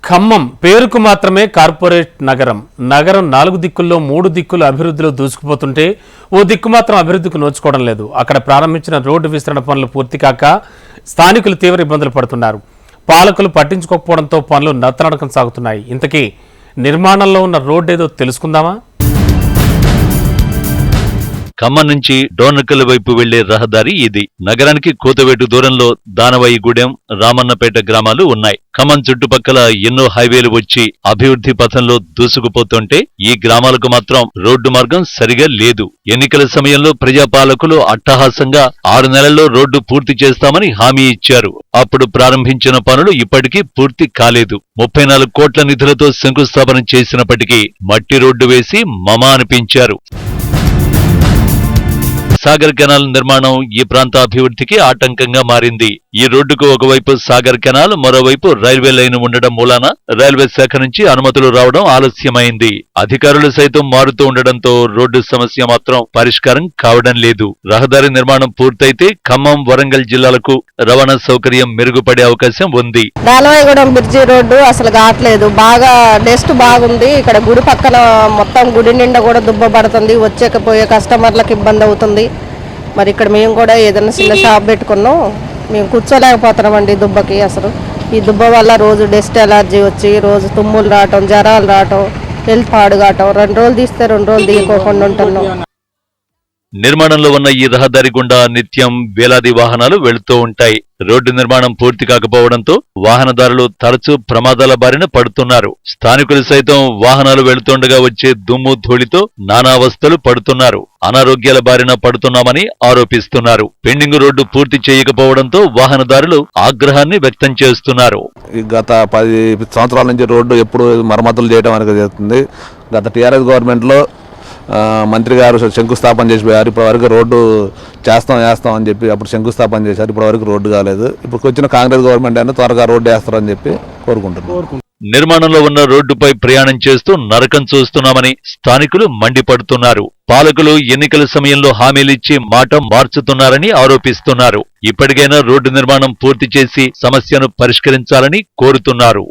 ఖమ్మం పేరుకు మాత్రమే కార్పొరేట్ నగరం 4 దిక్కుల్లో 3 దిక్కులు అభివృద్ధిలో దూసుకుపోతుంటే ఓ దిక్కు మాత్రం అభివృద్ధికి నోచుకోవడం లేదు. అక్కడ ప్రారంభించిన రోడ్డు విస్తరణ పనులు పూర్తి కాక స్థానికులు తీవ్ర ఇబ్బందులు పడుతున్నారు. పాలకులు పట్టించుకోకపోవడంతో పనులు నత్తనడకం సాగుతున్నాయి. ఇంతకీ నిర్మాణంలో ఉన్న రోడ్డు ఏదో తెలుసుకుందామా? ఖమ్మం నుంచి డోర్నకల్ వైపు వెళ్లే రహదారి ఇది. నగరానికి కూతవేటు దూరంలో దానవాయిగూడెం, రామన్నపేట గ్రామాలు ఉన్నాయి. ఖమ్మం చుట్టుపక్కల ఎన్నో హైవేలు వచ్చి అభివృద్ధి పథంలో దూసుకుపోతుంటే ఈ గ్రామాలకు మాత్రం రోడ్డు మార్గం సరిగా లేదు. ఎన్నికల సమయంలో ప్రజాపాలకులు అట్టహాసంగా 6 నెలల్లో రోడ్డు పూర్తి చేస్తామని హామీ ఇచ్చారు. అప్పుడు ప్రారంభించిన పనులు ఇప్పటికీ పూర్తి కాలేదు. 34 కోట్ల నిధులతో శంకుస్థాపన చేసినప్పటికీ మట్టి రోడ్డు వేసి మమా అనిపించారు. సాగర్ కెనాల్ నిర్మాణం ఈ ప్రాంత అభివృద్ధికి ఆటంకంగా మారింది. ఈ రోడ్డుకు ఒకవైపు సాగర్ కెనాల్, మరోవైపు రైల్వే లైన్ ఉండడం మూలాన రైల్వే శాఖ నుంచి అనుమతులు రావడం ఆలస్యమైంది. అధికారులు సైతం మారుతూ ఉండడంతో రోడ్డు సమస్య మాత్రం పరిష్కారం కావడం లేదు. రహదారి నిర్మాణం పూర్తయితే ఖమ్మం, వరంగల్ జిల్లాలకు రవాణా సౌకర్యం మెరుగుపడే అవకాశం ఉంది. దానవాయిగూడెం బ్రిడ్జి రోడ్డు అసలు కావట్లేదు. బాగా డస్ట్ బాగుంది. ఇక్కడ గుడి పక్కన మొత్తం గుడి నిండా కూడా దుబ్బ పడుతుంది. వచ్చేకపోయే కస్టమర్లకు ఇబ్బంది అవుతుంది. మరి ఇక్కడ మేము కూడా ఏదైనా చిన్న షాప్ పెట్టుకున్నాం. మేము కూర్చోలేకపోతున్నామండి దుబ్బకి. అసలు ఈ దుబ్బ వల్ల రోజు డస్ట్ ఎలర్జీ వచ్చి రోజు తుమ్ములు రావటం, జ్వరాలు రావటం, హెల్త్ పాడు కావటం. 2 రోజులు తీస్తే 2 రోజులు తీయకోకుండా ఉంటున్నాం. నిర్మాణంలో ఉన్న ఈ రహదారి గుండా నిత్యం వేలాది వాహనాలు వెళుతూ ఉంటాయి. రోడ్డు నిర్మాణం పూర్తి కాకపోవడంతో వాహనదారులు తరచూ ప్రమాదాల బారిన పడుతున్నారు. స్థానికులు సైతం వాహనాలు వెళుతుండగా వచ్చే దుమ్ము ధూళితో నానావస్థలు పడుతున్నారు. అనారోగ్యాల బారిన పడుతున్నామని ఆరోపిస్తున్నారు. పెండింగ్ రోడ్డు పూర్తి చేయకపోవడంతో వాహనదారులు ఆగ్రహాన్ని వ్యక్తం చేస్తున్నారు. గత 10 సంవత్సరాల నుంచి రోడ్డు ఎప్పుడు మరమ్మతులు చేయడం అనేది జరుగుతుంది. గత టీఆర్ఎస్ గవర్నమెంట్లో మంత్రి గారు శంకుస్థాపన చేసిపోయారు. ఇప్పటి వరకు రోడ్డు చేస్తాం అని చెప్పి అప్పుడు శంకుస్థాపన చేశారు. ఇప్పటి వరకు రోడ్డు కాలేదు. ఇప్పుడు వచ్చిన కాంగ్రెస్ గవర్నమెంట్ అయినా త్వరగా రోడ్డు వేస్తారని చెప్పి కోరుకుంటున్నారు. నిర్మాణంలో ఉన్న రోడ్డుపై ప్రయాణం చేస్తూ నరకం చూస్తున్నామని స్థానికులు మండిపడుతున్నారు. పాలకులు ఎన్నికల సమయంలో హామీలిచ్చి మాట మార్చుతున్నారని ఆరోపిస్తున్నారు. ఇప్పటికైనా రోడ్డు నిర్మాణం పూర్తి చేసి సమస్యను పరిష్కరించాలని కోరుతున్నారు.